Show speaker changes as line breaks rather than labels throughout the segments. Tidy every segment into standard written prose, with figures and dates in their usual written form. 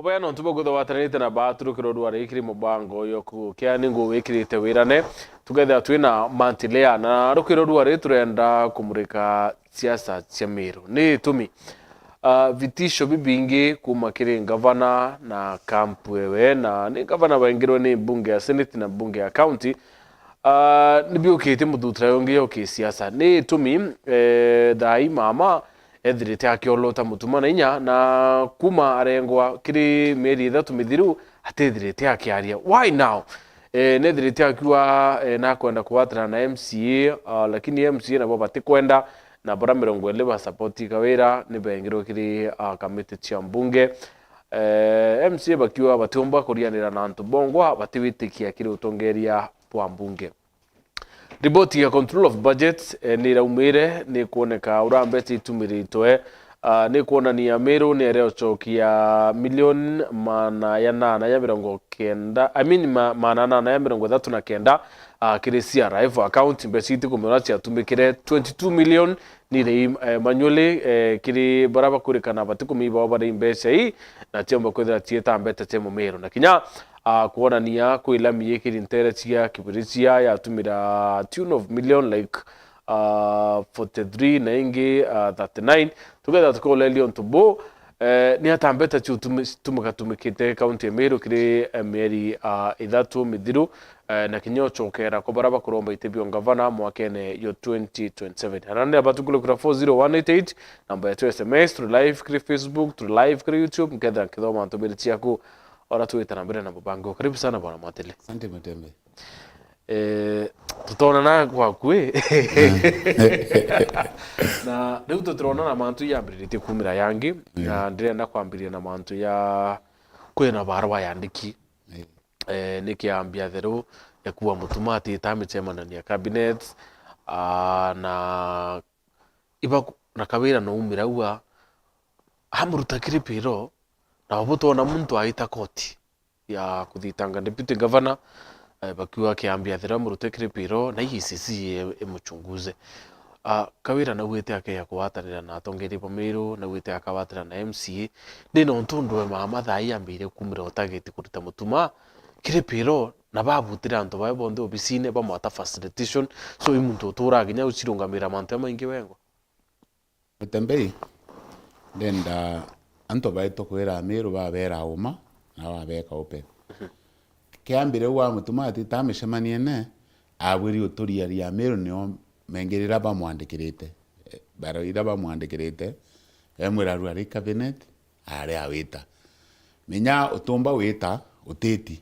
Oba no tubo gutho watanite na baturu kirodu ari ikiri mubango yo ku kia ningo wikirite wirane together twina Mantilea na rukirodu ari turenda kumurika siasa cia Meru ni tumi vitisho bibingi kuma kiri gavana na kampu ewe na ni gavana waingirwo ni bunge ya Senate na bunge ya county ni biukite muthutra yongi yo ki siasa ni tumi dai mama ethirite akiolota mutuma na inya na kuma arengwa kiri meri ithatu mithiru atethirite akiaria why now nethirite akiwa na kwenda kuwatana na MCA lakini MCA nabo batikwenda na bara 20 ba support kawira ni bengiro kiri committee cia mbunge MCA bakiwa batumba kurianira na antu bongwa batiwitikia kiri utongeria bwa mbunge. Riboti ya control of budget ni raumire ni kuoneka urambeti tumiritwe ni kuonania Meru ni ereochokia milioni mana ya 890 I mean mana 839 kiri CRF account mbesiti kumona cia tumikire 22 million ni rei manually kiri baraba kurikana batikumiba bari mbesa hii na tiomba kwethira tieta mbete temo Meru na kinya kuonania kwilami kiri ntere cia kibirisia ya tumira tune of million like 43 na ingi 39 together tukole Leon Tubo ni atambeta chu tumikatumikite county ya Meru kiri meri ithatu mithiru na kinyo chokera ko baraba kuromba itebio gavana mwakene yo 2027 anane abatukule kura 40188 namba ya SMS through live kiri Facebook through live kiri YouTube mketha kidoma ntobiri chiaku ora tuita na mbere na mubango. Karibu sana bwana Matele.
Asante Matembe.
Tutaonana kwa kwe na leo tutaona na mantu ya mbirite kumira yangi na ndirenda kwambiria na mantu ya kwena barwa yandiki nikiambia thero ya kuwa mutumati tamechemana ni cabinet na iba na kawira no umira uwa hamurutakiri piro na wabutona muntu aita koti ya kuthitanga deputy governor bakiwa kiambia thira murutekire piro na ICC emuchunguze kawira na wete ake ya kuwatanira na atongeri Meru na wete akawatanira na MCA ndino ntundwe mama thai ambire kumira otageti kuruta mutuma kire piro na babutira anto bae bonde obisine bamwata facilitation so imuntu uturaginya ucirungamira mantu maingi wengo
Matembe ndenda anto bae tokwera Meru babera uma na babeka open kiambire wa mutumati tamicemanie ne abwiri uturia ria Meru nio mengerera bamwandikirite baro ira bamwandikirite emwira ruari cabinet ari awita menya utumba wita uteti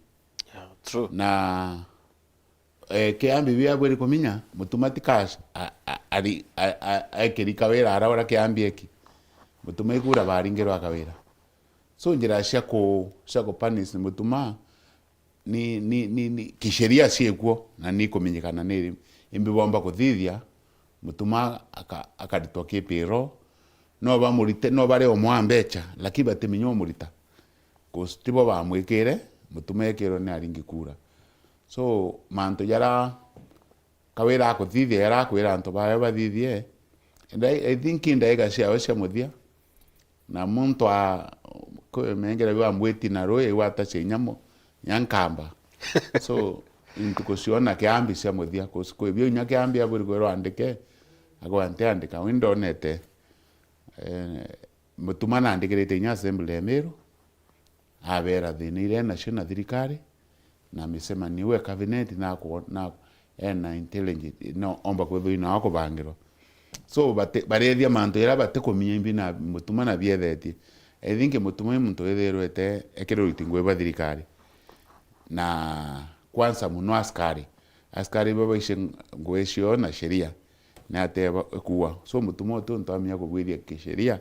true
na kiambi bia bwiri kuminya mutumati cash ari ekiri kawira arawara kiambi eki mutuma igura baringero akawira so njira cia ku punish mutuma ni kisheria ciekuo na ni kumenyekana ni imbi bomba kuthithia mutuma akaritwa kipiro no bamurite no bare omwambecha lakini bateminyo murita kostibo bamwekere mutuma ekero ni aringi kura so manto yara kawira kuthithia yara kwira anto bae bathithie and I think indaiga cia cia muthia na muntu mengera biwa mweti na roe wata chenyamo nyankamba so intukusiona kiambi cia muthia ko bio nya kiambi aburi kwero andike agwante andika window nete mutumana andikirite nya assembly ya Meru abera thinire national thirikari na misema niwe cabinet na na intelligent no omba kwethina ako bangiro so barethia manto era batekuminya imbi na mutuma na bietheti I think mutuma muntu etherwete ekero itingwe ba thirikari na kwanza muno askari baba ishe ngwesho na sheria na ateba kuwa so mutuma oto ntamya kubwiria kisheria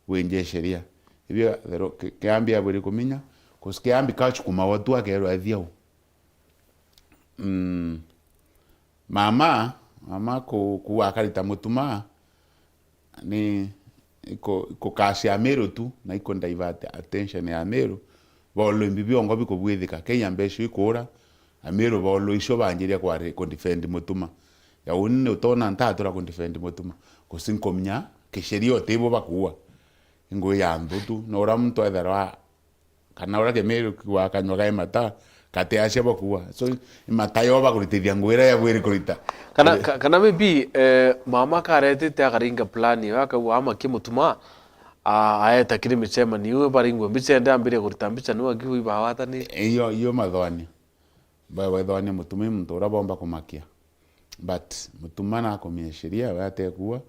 wenje sheria ibyo thero kiambia buri kuminya koskiambi kachukuma watu akero athiau mama ku akarita mutuma ni iko kasi ya Meru tu na iko divert attention ya Meru bolo mbibi ongo biko bwithika Kenya mbesho ikora Meru bolo isho banjiria kwa defend mutuma ya unne utona ntatura defend mutuma kusinkomnya kisherio tebo bakuwa ngo ya ndutu no ra muntu ethera kana ora ke Meru kwa kanywa ga mata kate acia bakua so mata yo bakuritithia ngwira ya bwiri kurita
kana maybe mama karetete akaringa plan yo akawa ama kimutuma aeta kiri michema niwe baringwe mbicha ndambire kurita mbicha niwe giwi bawatani
iyo mathwani bathwani mutumi muntu ura bomba kumakia but mutuma na kumieshiria wate kuwa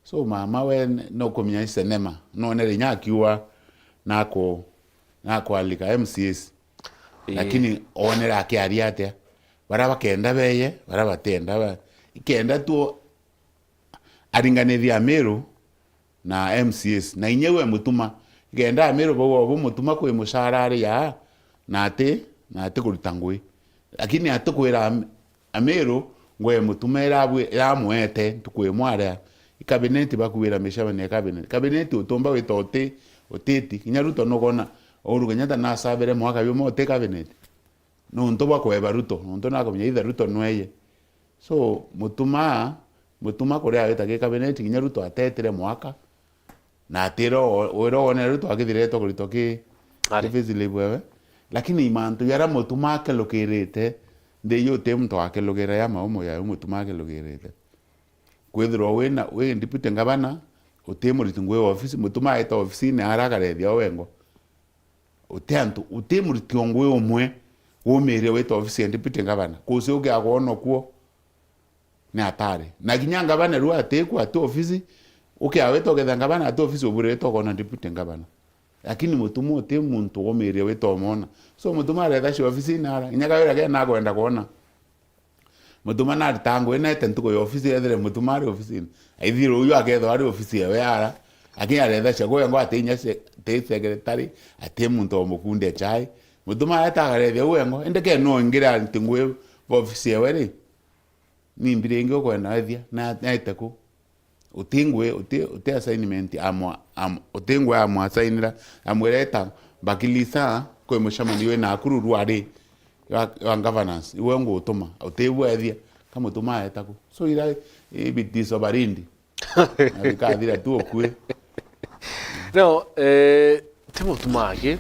so mama we no kumia cinema no nere nyakiwa nako alika MCS lakini onera akiaria atia baraba kenda beye baraba tenda ba ikenda tu aringanithia Meru na MCS na inyewe mutuma igenda Meru bo mutuma kwe musharari ya na ate kuruta ngui lakini atukwira Meru ngwe mutuma irabwe yamwete tukwe mwara ikabinet bakuwira meshaba ne cabinet utomba witote oteti kinyaruto no gona oruganyata na sabere mwaka byo mote cabinet no ntoba ko ebaruto nto na komye ida ruto nweye so mutuma kore aweta ke cabinet kinyaruto atetere mwaka na tero oro one ruto akithireto kurito ki vizile bwewe lakini imantu yara mutuma ke lokerete de yo temto akelogera ya maumo ya mutuma ke lokerete kwethro we deputy ngabana utemuriti ngwe office mutuma eta office ne aragarethia wengo utemuriti ngwe omwe womere weta office deputy ngabana kuze uge agono kuo ne atare na ginyanga bana ruwa ateku atu office aweta getha ngabana atu office obure to gona deputy ngabana lakini mutuma muntu womere weta omona so mutuma aretha shi office nara nyaga wera ke na kwenda kuona mutuma na tango ene tentuko yo office yethere mutuma ari office aithiro uyu agetho ari office ya yara akinya retha chago ngo atinya te secretary ate muntu omukunde chai mutuma atagarethia wengo endeke no ngira ntingwe office ya weri ni mbirengo kwenda ethia na eteko utingwe uti assignment utingwe assignira amwereta bakilisa ko mushama we na akururu ari wa governance iwe ngo utuma utebu ethia kama utuma etako so ira bitiso barindi abikadira tu okwe
no temo tumage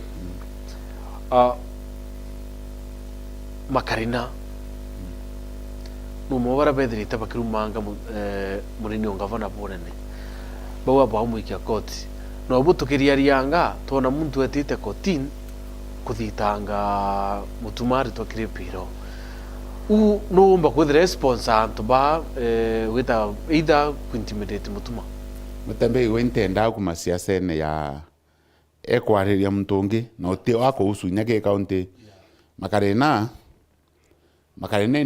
makarina no mobara bedrita bakiru manga murini ongavana borene bawa bamu ikia koti no butukiria rianga tona muntu etite kotin kuthitanga mutumari twakire piro no mba with response antu ba wita either intimidate mutuma
mutambe wentenda kuma siasa ene ya ekwariria mtungi no te wako usunya ke county makarena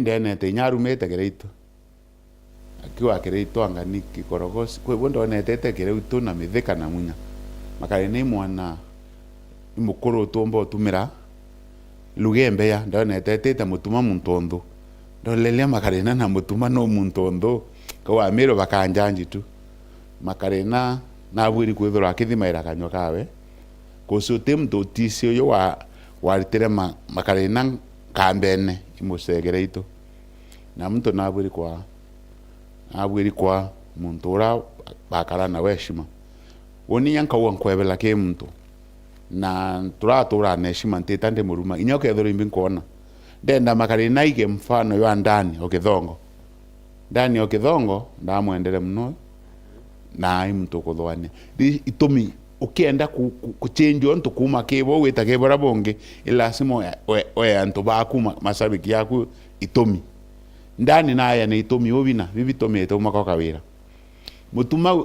ndene te nyarumete gereito akiwa gereito angani kikorogosi kwe bondo netete gereito na mitheka na munya makarena mwana imukoro tombo tumira lugembe ya ndonete tete mutuma muntondo ndolelea makarena na mutuma no muntondo kwa Meru bakanjanji tu makarena na bwiri kwethora akithimaira kanywa kawe kuso temto tisio yo wa ritere makarena kambene imusegereito na mtu na bwiri kwa muntora bakara na weshima woni yanka wankwebela ke mtu na turatura neshima ntitande muruma inyoke thori mbinkuona ndenda makarena ige mfano yo ndani okithongo ndamwendere muno na mtu kuthwane itumi ukienda kuchange onto kuma kebo weta kebora bonge ilasimo we anto bakuma masabiki yaku itumi ndani naye ne itumi obina bibitome to makokawira mutuma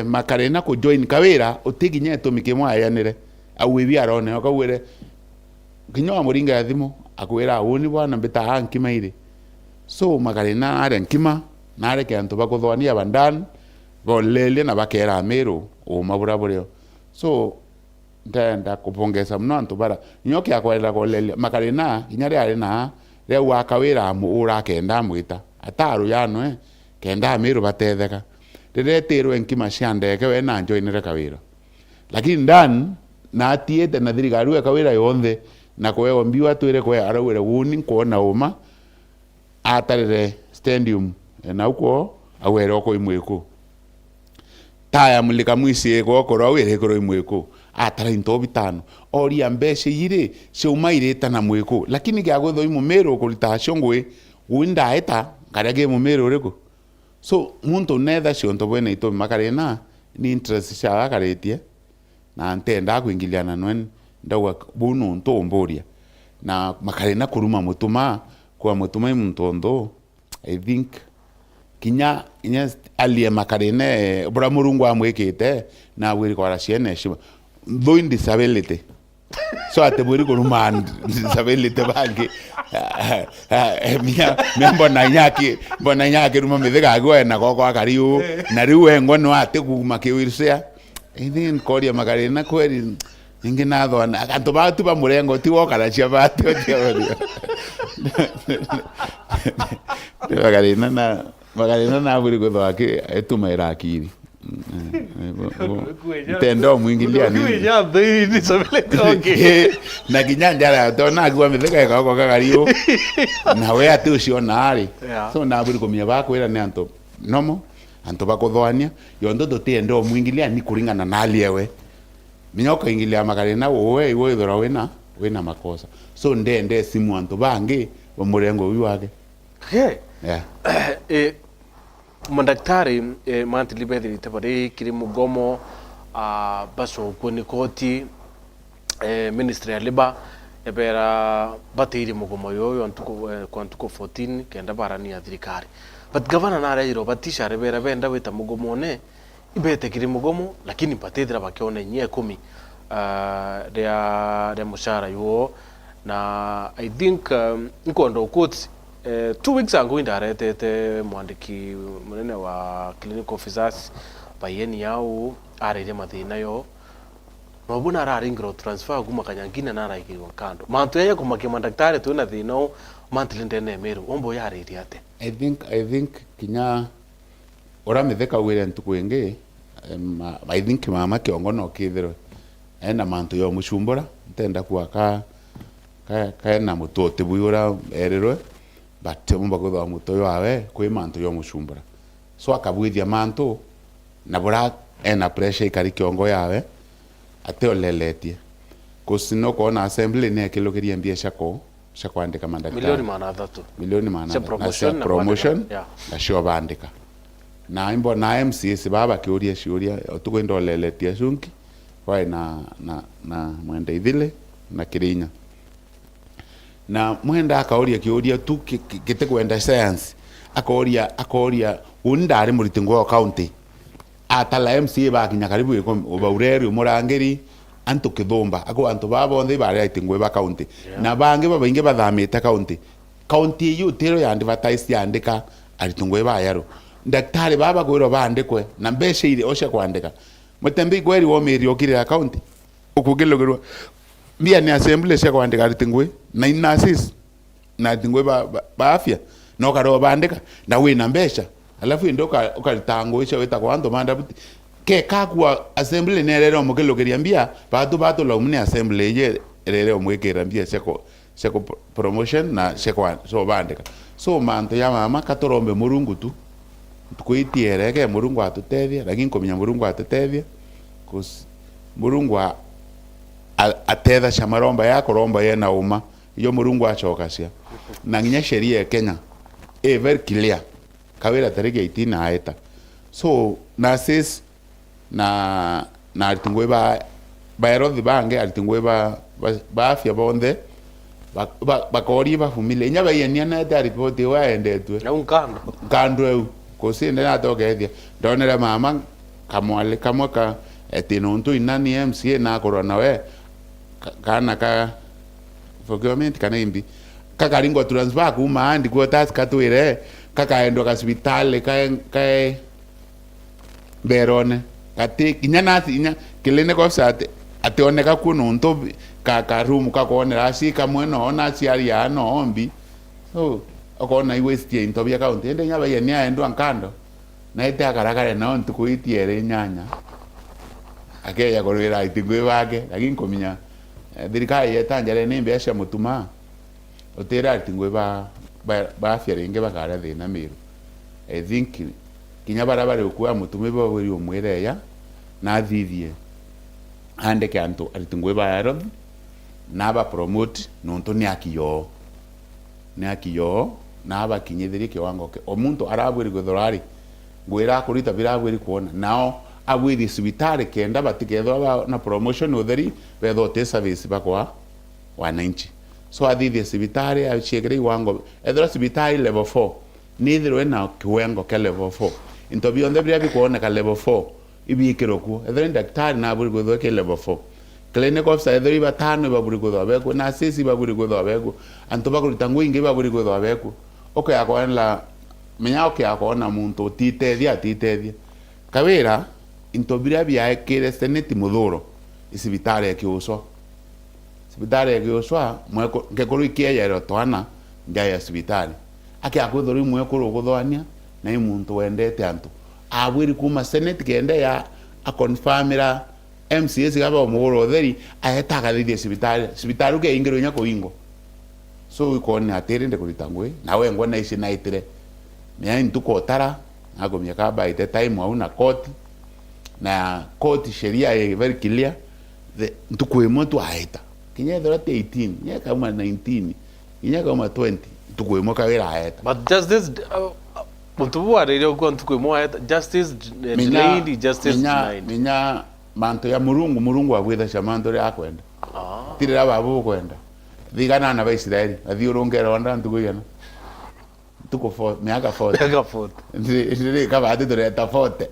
makarena ko join kawira utiginye itumi kemwa yanire awebi arone akawire kinyo muringa ya thimo akwira woni bwana mbita hankima ire so makarena are nkima nare ke anto bakuthwania bandan golele na bakera Meru o mabura bureo so ndenda kupongeza mno anto bara nyoki akwenda golele makarena inyare ari na reu akawira mu ura kenda mwita ataru yano kenda Meru batetheka ndiretero enkima ciandeke we na joinire kawira lakini ndan na tiete na thirikari akawira yonthe na kwewa mbiwa twire kwe arawire wuni kuona uma atarire stadium na uko awere oko imweko taya mulika mwisi gokoro wire koro imweko atara into bitano oria mbese yire seumaireta na mweko lakini gagotho imumero kulita shongwe winda eta karage mumero reko so muntu netha cionto bwene ito makarena ni interest cia akaretie na ntenda kuingiliana nwen ndawa bunu ntomboria na makarena kuruma mutuma kwa mutuma imuntondo I think kinya alie makarene bora murungu amwekete na wiri kwa ciene shima though disability so ate buri kuruma disability bangi mbona nyaki ruma mithiga gwe na goko akariu na riu engo no ate kuma kiwircia ithi koria makarena kweri ingi natho akantu batu ba murengo ti wokara cia batu makarena na buri guthoake etuma irakiri tendo mwingilia ni
ya dhiri sabele
na kinya njara tona agwa mithiga goko kagario na we ati ucio nari so na buri kumia bakwira ni anto nomo anto bakuthoania yondo tutiendo mwingilia ni kuringana na aliewe minyoka ingilia makarena wowe iwe thora wena makosa so ndende simu anto bangi wa murengo wi wake
madaktari manti libethiri tabari kiri mugomo baso kuni koti ministry ya liba ebera batiri mugomo yoyo antuko 14 kenda barani ya thirikari but governor na rero batisha rebera benda weta mugomo ne ibete kiri mugomo lakini patethira bakione nye 10 ya mushara yo na I think nkondo quotes 2 weeks ago ndaretete mwandiki munene wa clinical officers bayeni yao arire mathina yo nobuna araringiro transfer kuma kanyangina na araigirwo kando mantu yeye kumakia madaktari tu na thino monthly ndene meru ombo yariri ate
I think kinya ora mitheka wire ntukwenge I think mama kiongo no kithiro ena mantu yo mushumbura ntenda kuaka na mutote buyura ererwe but mumba gutho mutoyo awe kwi mantu yo mushumbura so akabwithia mantu na bora ena pressure ikari kiongo yawe ate oleletie kusino kona assembly ne kilogeria mbia shako andika madaktari milioni mana na promotion na sho bandika na imbo na MCS baba kiuria shiuria tukwenda oleletie shunki kwa na mwende ithile na kirinya na mwenda akauria kiuria tu kite kwenda science akauria undari muritingo county atala MCA bakinya karibu iko baureri murangeri antu kithumba ako antu babo ndi bari aitingwe ba county na bange bainge bathamite county yu tero ya advertise yandika aritungwe ba yaro daktari baba kwiro bandikwe na mbeshe ile osha kwandika mutembi gweri wo meri okire county ukugilogirwa mbia ni assembly cia kwandika aritungwe na inasis na atingwe ba afya no karo bandika na we na mbesha alafu indoka ukaritango icho weta kwa ando manda ke kakwa assembly ne rero mukilogeria mbia batu la umni assembly ye rero mwekera mbia seko promotion na seko so bandika so manto ya mama katorombe murungu tu tukuitiere ke murungu atutethia lakini komenya murungu atutethia kus murungu atetha shamaromba yako romba ye na uma iyo murungu achokasia na nginya sheria ya Kenya very clear kawira tariki 18 aeta so nasis na aritungwe ba erodhi bange aritungwe ba afya bonde bakori ba family nya ba yenia na ta report wa endetwe
na unkando
eu kosinde na togethia ndonera mama kamwale kamwaka etinontu inani MCA na corona we kana ka procurement kana imbi kakaringo transfer kuma andi kwa task katwire kakaendo ka hospitali ka berone kati kinyana inya clinical officer ationeka kuno nto ka room ka kuonera asi kamwe no na ciari ya no ombi so akona I waste into bia county ende nya baye ni aendo ankando na ite akarakare na ontu kuitiere nyanya akeya korera itigwe wake lakini kominya thirikari yetanjare ni mbesha mutuma otera itigwe ba afya ringe bakara thina miru I think kinya barabara ukua mutume baburi umwere ya na thithie ande kanto aritungwe ba yaro na ba promote nonto ni akiyo na ba kinyithiri kiwango ke omuntu arabwiri githorari gwira kurita birabwiri kuona nao abwiri sibitari kenda batikethwa na promotion utheri betho te service bakwa wananchi so athithie sibitari achiegere iwango ethora sibitari level 4 nithirwe na kiwango ke level 4 into bionde bia bikuona ka level 4 ibikiro ku ethora daktari na abwiri gwithwa ke level 4 clinic officer ethora batano babwiri gwithwa beko na sisi babwiri gwithwa beko anto bakurita ngwingi babwiri gwithwa beko okay akwanla menya okay akona muntu titethia kawira into bia bia ekire seneti muthuro isibitari ekiuswa sibitari ekiuswa mweko ngekuru ikiyero twana ngaya sibitari ake akwithori mwekuru guthwania na imuntu wendete antu abwiri kuma seneti kende ya a confirmira MCS gaba muhoro theri ayetaga thithie sibitari uke ingiro nya kuingo so ikone atirinde kuritangwe nawe ngona ici naitire ni ntuko tara agomya kaba ite time au na koti na koti sheria ye very clear the ntuko imoto aita kinya thorate 18 nya kama 19 nya kama 20 ntuko imo kawira aita
but just this mutubu arero ko ntuko imo aita justice delayed justice denied
minya manto ya murungu agwitha shamanto ya kwenda tirira babu kwenda thigana na Israeli athiurungera onda ntuko yana tuko for miaka 40 ndiri kaba ati tureta 40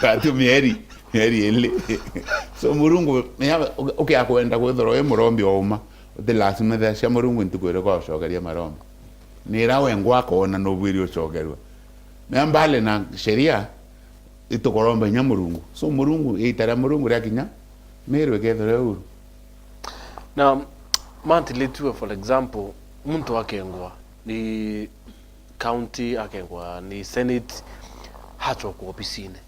ati mieri ele so murungu okay akwenda kwithoro murombi oma the last mother cia murungu ntukwire kwa cokeria marombi nira wengwa kona no bwiri ucokerwa membale na sheria itukoromba nya murungu so murungu itara murungu rakinya merwe kethore uru
na monthly tour for example muntu akengwa ni county akengwa ni senate hacho ku opisine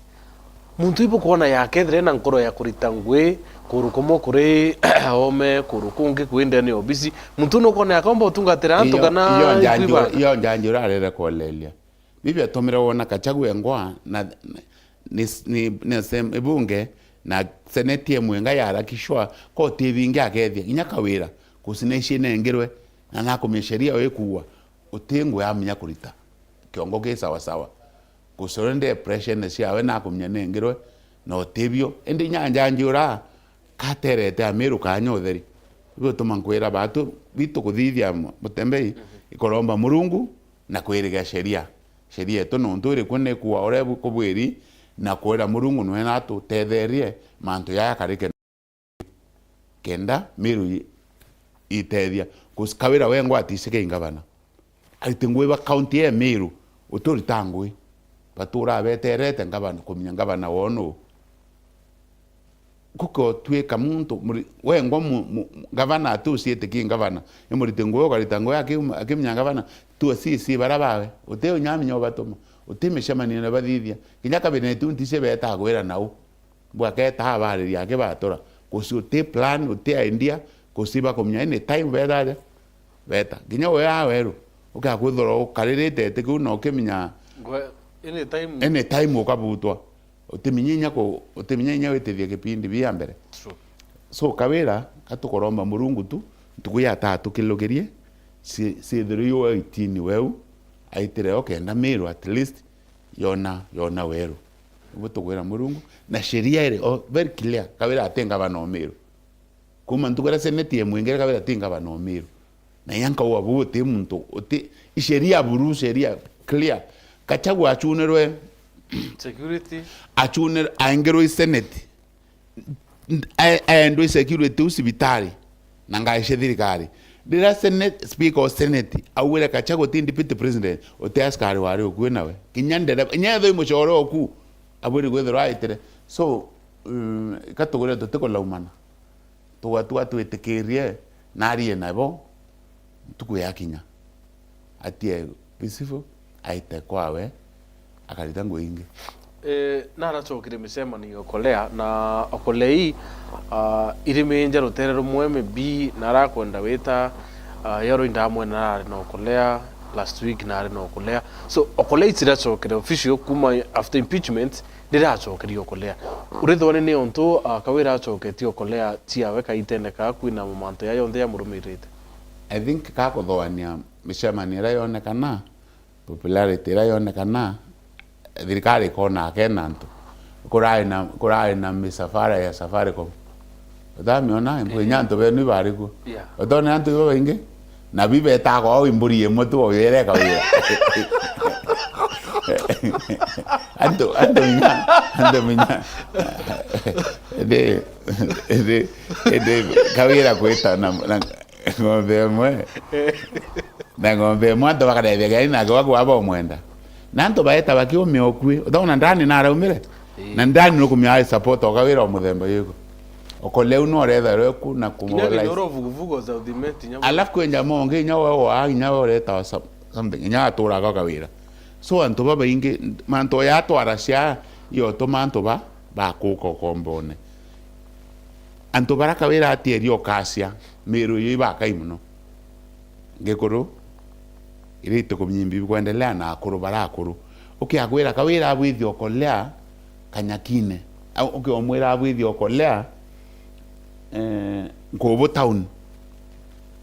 muntu ipo kuona yakethre na nkoro ya kurita ngwe kurukomo kuri ome kurukungi kwende ni obisi muntu no kona yakomba utungatira antu kana
iyo njanjura arere kolelia bibi atomira wona kachagwe ngwa na ni sem ebunge na senate yemwenga yarakishwa ko tivingi akethia inyakawira kusineshine ngirwe na nakomya sheria wekuwa utingwe amenya kurita kiongo ke sawa kusorende pressure cia we nakomya nengirwe no tibio ende nyanja njura katerete amiru kanyotheri bigo tumankwira batu bitu kuthithia mutembei ikoromba murungu na kwiriga sheria eto no nturi kune kuwa orebu kubwiri na kwira murungu no na tu tetherie manto ya karike kenda miru itethia kuskawira wengwa atisike ingabana aitingwe ba county ya miru uturi tangwe batura beterete ngabana kumya ngabana wono kuko tweka muntu wengwa ngabana atusiete ki ngabana imuritingwe okaritangwe akimya ngabana tu sisi barabawe uteo nyami nyoba toma utimeshamani na bathithia kinya kabinetu ntise beta gwira nau bwaketa habari yake batora kusuti plan uti idea kusiba kumya any time beta kinya we aweru ukakwithoro karirite tiku no kimya any time ukabutwa utiminya wetithia kipindi bia mbere so kawira katukoromba murungu tu tukuya tatu kilogerie si thiriyo 18 weu aitire okenda miru at least yona weru ubutukwira murungu na sheria ire very clear kawira atenga bano miru kuma ntukora seneti yemwingere kawira atenga bano miru na yanka wabuti muntu uti sheria buru sheria clear kachagwa achunerwe
security
achuner aingero seneti aendo security usibitari nangaishe thirikari dira senate speaker of senate awira kachago tindi deputy president ote askari wari okwe nawe kinyandera nyatho imuchoro oku aburi gwethe right so katugore tutiko laumana tuwa twitikirie narie nabo tukuyakinya atie peaceful aite kwawe akarita ngwingi
naracokire micemani okolea na okolei iriminja rutere rumwe mebi narakwenda wita yaro indamwe narari na okolea last week na ari no kulea so okolea itira chokere official kuma after impeachment ndira chokerio kulea urithone ni onto kawira choketio kulea tiawe kaiteneka kwina mumanto ya yonthe ya murumirite.
I think kakuthoania micemani ira yonekana popularity ira yonekana thirikari kona kena ntu kurai na misafara ya Safaricom utamiona impwinya ntu benu bariku utone antu ibo baingi na bibe tago au imburi yemwe tu oyere kawira antu minya de kawira kweta na ngombe mwe na ngombe mwanto bakarebe gari na gwa abo mwenda nanto baeta bakio miokwi utona ndani na araumire na ndani no kumya support okawira omuthemba yuko okoleu no retha reku na kumola
vuguvugo za udimeti nya
alafu kwenja monge nyawo reta something nya atura okawira so anto baba inge manto ya twara cia yo to manto ba kuko kombone anto baraka wira atieri okasia miru yiba kaimuno ngekoro irito kumnyimbi kuendelea na akuru barakuru ukiagwira kawira abwithi okolea kanyakine au ukiomwira abwithi okolea ngobo town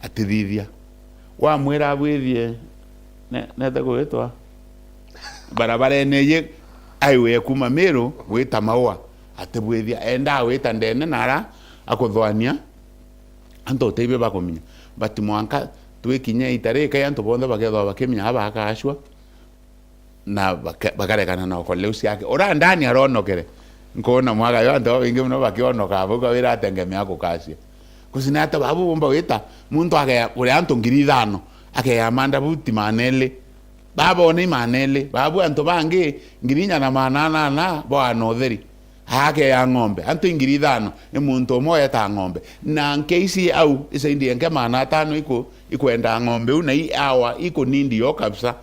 atithithia wa mwira abwithi ne tagwetwa barabara eneye aiwe kuma miru gwita maua atibwithia enda wita ndene nara akuthwania anto teibe bakominya but mwanka twikinya itareka yanto bonda bakethwa bakimenya abakashwa na bakarekana na okoleusi yake ora ndani aronokere nkona mwaga yo ando bingi muno bakionoka abuka wira atengemea kukasia kusina hata babu bomba wita muntu ake uri anto ngiri 5 ake amanda buti manele babo ni manele babu anto bangi ngirinya na manana na bo anotheri hake ya ng'ombe anto ngiri 5 ni muntu moya ta ng'ombe na nkeisi au isaindi nke mana 5 ikwenda ng'ombe una i awa iko nindi yo kabisa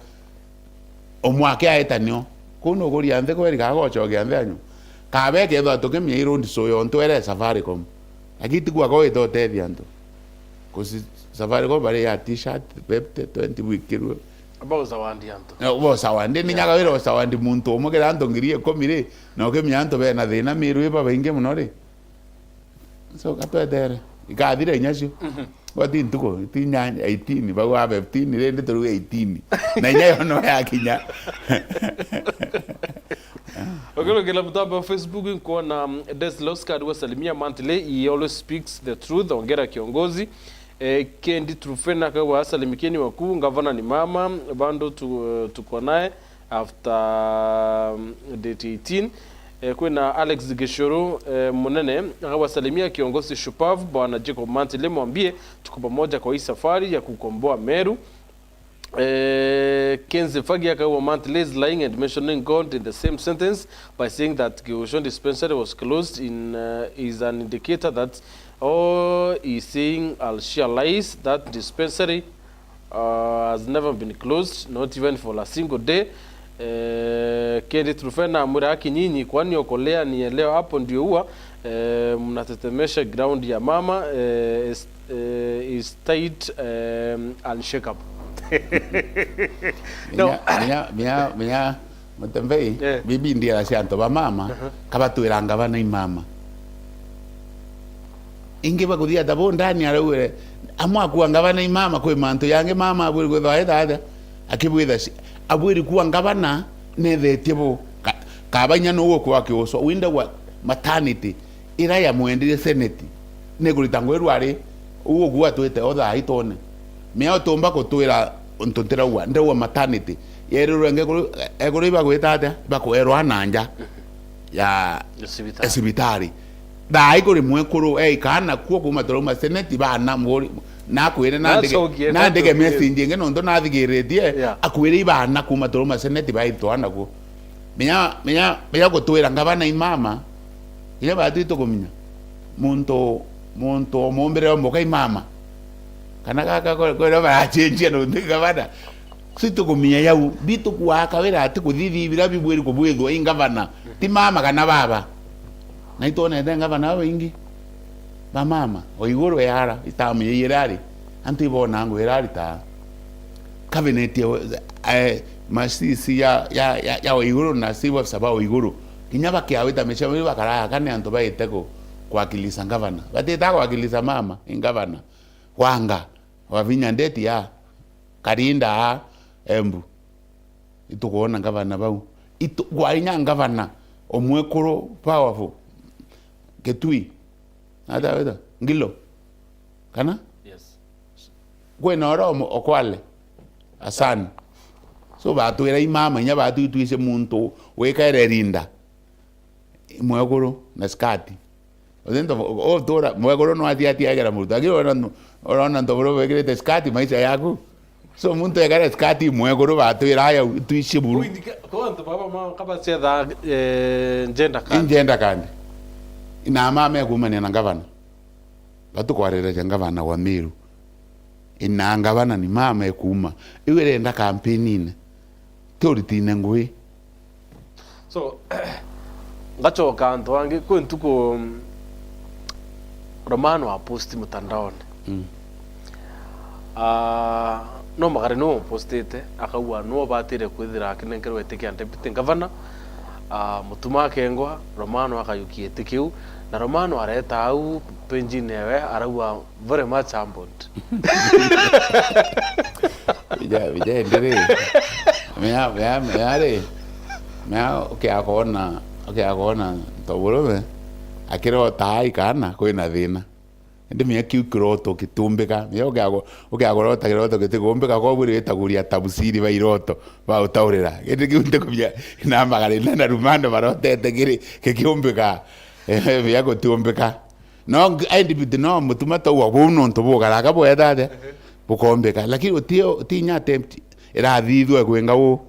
omwake aetanio kuno gori ande ko erika gocho gande anyu kabe ke do to ke mi irundi so yo nto ere Safaricom agiti kwa ko eto te dianto kosi Safaricom bare ya t-shirt pepte 20 wikiru
abo zawandi anto
bo sawandi ni nyaga wiro sawandi muntu omo ke anto ngirie komire no ke mi anto be na thina miru iba bainge munori so kato edere ikadire nyasio wati ntuko tinya 18 bagwa 15 rende toru 18 na nyayo no yakinya
okelo kila mtaba Facebook nko na Desloskad wasalimia Mantile, he always speaks the truth. Ongera kiongozi Kendi Trufena kwa wasalimikeni wakuu ngavana ni mama bando tuko naye after date 18. Kuna Alex Geshoro Munene wasalimia kiongozi shupavu bwana Jacob Mantile, mwambie tuko pamoja kwa hii safari ya kukomboa Meru. Kenzi Fagia kwa Mantile is lying and mentioning God in the same sentence by saying that Gioshon dispensary was closed in is an indicator that he's saying Al-Shia lies. That dispensary has never been closed, not even for a single day. Kendi Trufena muraki nyinyi kwani okolea ni leo hapo ndio huwa mnatetemesha ground ya mama is tight unshakable.
No mia mutembei bibi ndia la sianto ba mama kabatuiranga bana imama inge bakudia tabo ndani arawe amwa kuanga bana imama kwe manto yange mama aburi gwetha akibwitha aburi kuanga bana nethetie bo kabanya no wo kwa kioso winda wa maternity ira ya mwendire senate neguritango erware uwo gwa twete otha itone mea otomba kutwira ontontera wa ndawa maternity yerero egoro iba gwetata bako erwa nanja ya sibitari da igori mwekuru kana kuo kuma toroma senate bana mwori na kwire na ndege message ngeno ndo na thigiretie akwire ibana kuma toroma senate ba itwana ko menya gutwira ngabana imama ile batito kuminya muntu mombere mboka imama kana kaka ko ba change no ndiga bana situ kuminya yau bitu kwa kawera ati kuthithibira bibwiri kubwithwa ingavana ti mama kana baba na itone ndenga bana wingi ba mama o iguru yara itamu yirari anti bona ngo irari ta cabinet masisi ya Waiguru na siwa saba Waiguru kinya bakiawita mesha bakara kane anto baiteko kuwakilisha gavana bateta kuwakilisha mama ingavana wanga wavinya ndeti ya Karinda Embu itukuona gavana bau itu gwarinya gavana omwekoro powerful Ketui ada weda ngilo kana
Yes.
kwena oromo okwale asani so batu era imama nya batu tuise muntu wekaere rinda mwekoro na skati odento tora mwekoro no atia agera muntu agiro orona ndobro wekere skati maisha yako so muntu egara skati mwekoro batu era ya tuise buru
Kwa ndo baba mama kaba seda ngenda
kandi ina mama kumane na gavana batu kwarera gavana wa Meru ina gavana ni mama ekuma iwere enda campaign ine toritine ngui
so ngachoka ndo wange kwentuko Romano wa posti mtandaoni no magare no postete akawa no batire kwithira kinengero etikia deputy governor mutuma kengwa Romano akayukiete kiu na Romano areta au penji newe arawa very much humbled
bija endere mea akona toburobe akiro tai kana kwina thina ende mia kiu kiroto kitumbika mia okagorota kiroto kitigumbika ko buri etaguria tabusiri ba iroto ba utaurira ende kiunte kubya na magari na Romano barotete kiri kikiumbika bia gutumbika no indi no mutuma to wa bono ntobo garaga bo edade bukombeka lakini utio tinya attempt era thithwe kwenga wo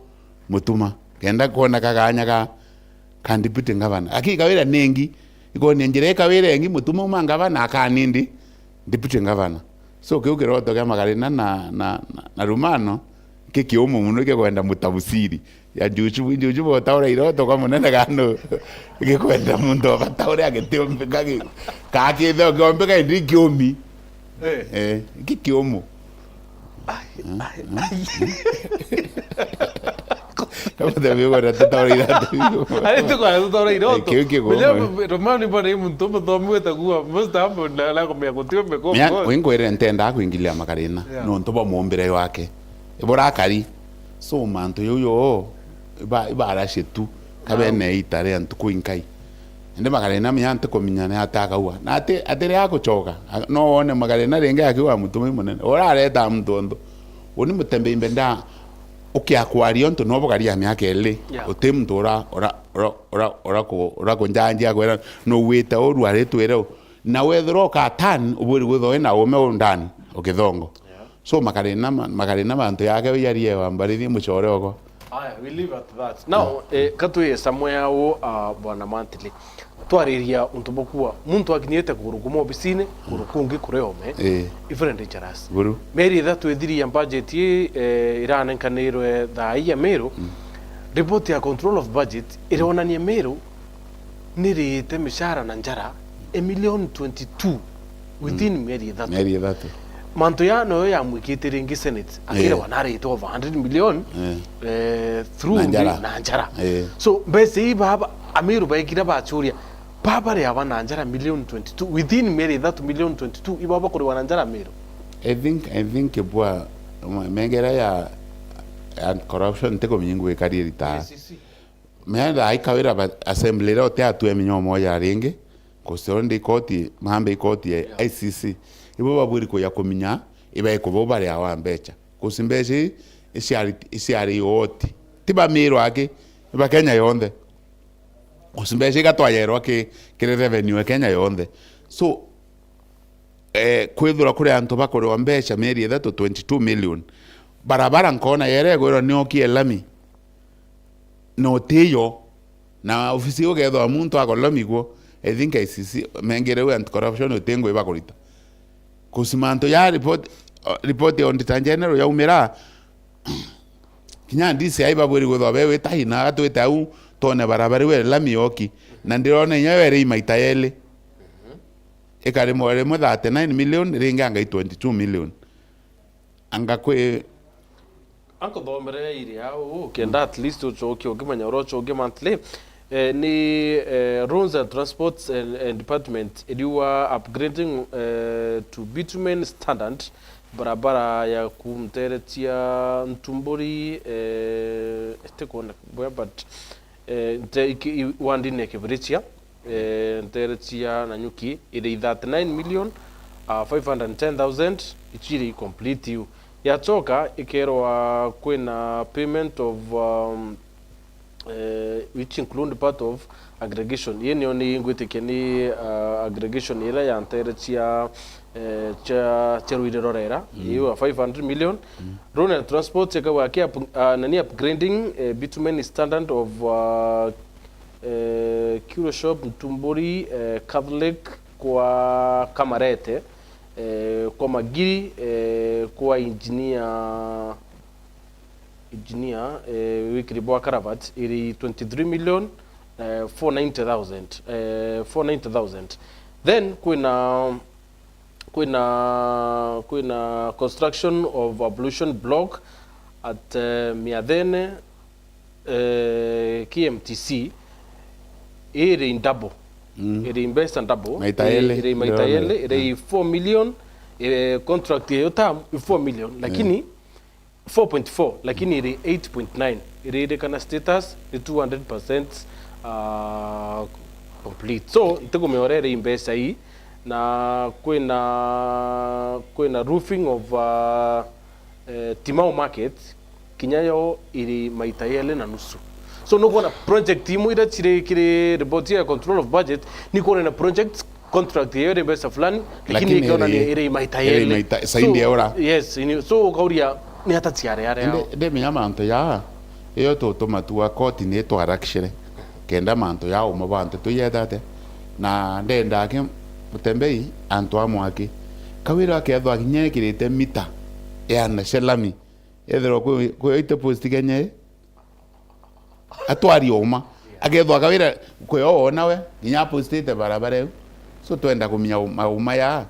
mutuma kenda kona kaganya ka deputy governor akika wira nengi ikoni njireka wira engi mutuma mangavana akanindi deputy governor so kiukiroto kya magarina na Romano kikiomo muno kwenda mutabusiri ya juju botaura iroto kwa munene gano kikwenda muntu bataura agitiombeka kakitho kiombeka ndi kiomi kikiomo Kamu debe guardar tataurira.
Aí tu guarda tataurira. Que Romano ibara muntu mutomu etakuwa mustambo la komia kutio meko.
Mia wingwere ntenda kuingilia makarina. No ntoba muombere wake. Ibora kari. So manto yo ibara shetu kabene itare antu kuinkai. Ende makarina myante kominyane ataka uwa. Na atere akochoka. No one makarina renge akiwa mutumi munene. Ora areta mtondo. Oni mutembe imbenda ukiakwario nto no bogaria myaka ele utemtu ora konjanja kwera no wita orware twero na wethro ka tan uburi gwitho na ume ndani ukithongo so makarina bantu yake yarie wambarithi muchore ogo
we leave at that now katwe somewhere wo bwana Mantili twariria untubokuwa muntu akinyete kugurukuma obisine kurukungi kurehome ifrende charas
guru
meri that twethiria budget irane kaniro thaiya Meru report ya control of budget ironania Meru nirite mishara na njara $1,022,000 within meri that manto ya no ya mwikite ringi senate akira wanari to over 100 million through na njara so basi baba Amiru baikira bachuria baba ya wananjara $1,022,000 within Meri that $1,022,000 ibaba kuri wananjara Meru.
I think bwa mengera ya corruption teko mingu ekari rita menda aikawira assembly ro te atu eminyo moya ringi kosonde koti mambe koti ICC ibo baburi ko yakominya iba ikobo bari awambecha kusimbeshi isiari yoti tiba Meru ake iba Kenya yonde kusimbeshi gatwayero ake kire revenue Kenya yonde so kwithura kuri antu bakore wa mbecha Meri that 22 million barabara nkona yere gwero ni okielami no teyo na ofisi ogethwa muntu akolomi gwo I think ICC mengere we anti corruption otengo ibakorita kusimanto ya report on the general ya umira kinya ndisi aiba bweri gwethwa bewe tahina atweta u tone barabara we lami oki na ndirone nyawere imaita yele ekare mwere mwa 39 million ringa anga 22 million anga kwe
anko thomere iri au kenda at least uchoke ukimanya urochoke monthly ni roads and transports and department iliwa upgrading to bitumen standard barabara ya kumteretia Ntumburi kuona but wandine kibiritia nteretia Nanyuki ile 39 million 510,000 ichiri complete you yatoka ikerwa kwena payment of which include part of aggregation yeni ni ngwitike ni aggregation ila ya nteretia cha Rorera hiyo 500 million road and transport ikawa kia nani upgrading bitumen standard of Kilo Shop Ntumburi Catholic kwa Kamarete kwa Magiri kwa engineer Wikiribwa Karavat ili 23 million 490,000 then kuna construction of ablution block at Miadhene KMTC iri in double iri invest and double iri Maitayele iri 4 million contract hiyo term 4 million lakini 4.4 lakini iri 8.9 iri kana status ni 200% complete so itegumeorere invest hii na kwena roofing of Timau market kinyayo iri Maitayele na nusu so no kuna project timu ida kire report ya control of budget ni kuna na project contract hiyo ni pesa fulani lakini ikiona ni iri Maitayele
saindi eura
yes so kauria ni hata tiare yao
nde minyama anto ya iyo to matua coordinate harakishire kenda manto ya umabantu tuyedate na ndenda ke mutembei anto amwaki kawira akethwa kinyekirite mita yana shelami ethero ko ite post kenye atwari oma agethwa kawira kwe nawe nginya postite barabara so twenda kumenya uma ya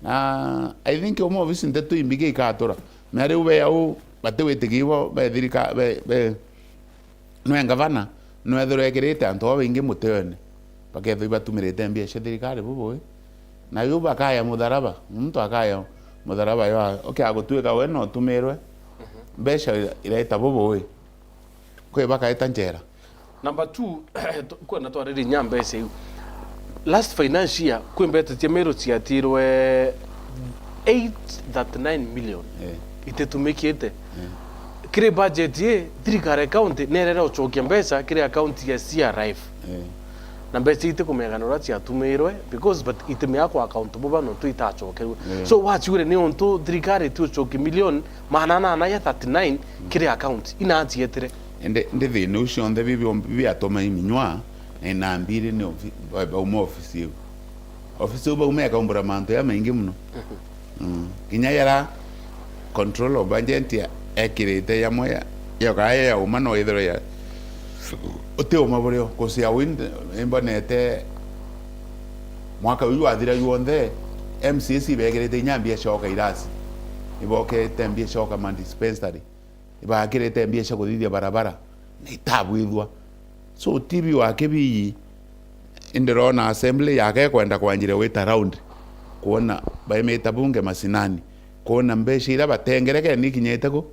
na I think omo office ndetu imbige ikatora mere ube yau batewetigiwo bethirika be no ngavana no ethero ekirite anto wingi mutene baketho ibatumirite mbia cia thirikari bubu na yuba kaya mutharaba mtu akaya mutharaba yo okay agutwika we no tumirwe besha iraita bubu kwe bakaita njera.
Number 2 kwa natwariri nyambe seu last financial year kwembete temero tiatirwe 839 million itetumikiete kire budget ye thirikari account nerera uchokia mbesa kire account ya CRF na mbesa ite kumeganora tiatumirwe because but iteme yako account boba no tuitachokerwe so wachire ni onto thirikari tu uchoki million manana na ya 39 kire account ina tietire
ende thina ucio nthe bibi atoma iminywa na mbiri ni office uba umeka umbura manto ya maingi muno kinya yara control of budget ya ekirite ya moya ya kaya ya umano ithero ya uteo maborio kosia wind imbonete mwaka uyu athira yuonthe MCC begirite nyambia shoka irasi iboke tembia shoka man dispensary ibakirite mbia cia kuthithia barabara ni tabwithwa so TV wake bi indirona assembly yake kwenda kwanjire wita round kuona baimeta bunge masinani kuona mbeshi ira batengereke nikinyete ko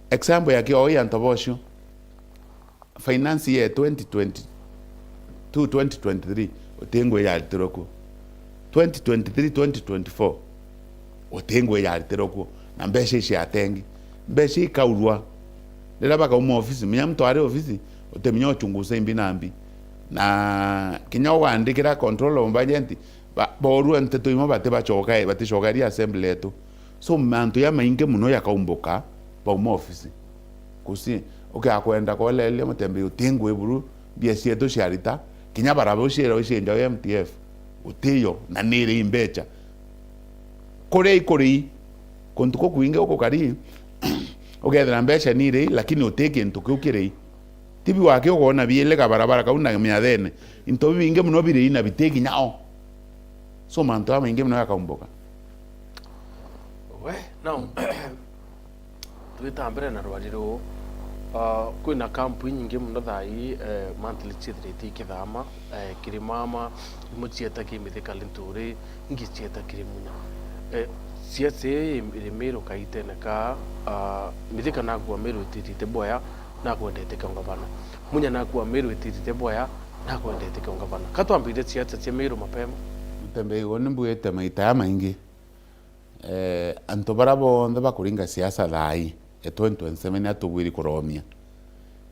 example yake oya ntobosho finance year 2022 2023 otengwe ya litiroko 2023 2024 otengwe ya litiroko na mbeshi cia atengi mbeshi kaurwa ndira baka umo office mya mtu ari office otemnya uchunguza imbinambi na kinya wandikira control of budget boru enteto imo bate bachoka batishokaria assembly leto so mantu ya mainge muno yakaumboka ba umo office kusi okay akwenda kolele mutembe utingwe buru bia sieto sharita kinya barabo ushira ushinja ya MTF utiyo na nire imbecha kore kontuko kuinga uko kari ugethera mbeca nire lakini uteke ntuke ukire tibi wake ugona biele ka barabara kauna Miathene into binge muno bire na biteki nyao so manto ama inge muno yakaumboka
we now twitambire na rwariro kwina kampu nyingi muno thai monthly chithiriti kithama kirimama muchieta kimithika linturi ngichieta kirimunya siase irimiro kaitene ka mithika na kwa mero titite boya na kwendete kongavana munya na kwa mero titite boya na kwendete kongavana katwambire siasa cia mero mapema
Tembe woni mbuete maita maingi anto bara bonthe bakuringa siasa thai 2027 atugwiri kuromia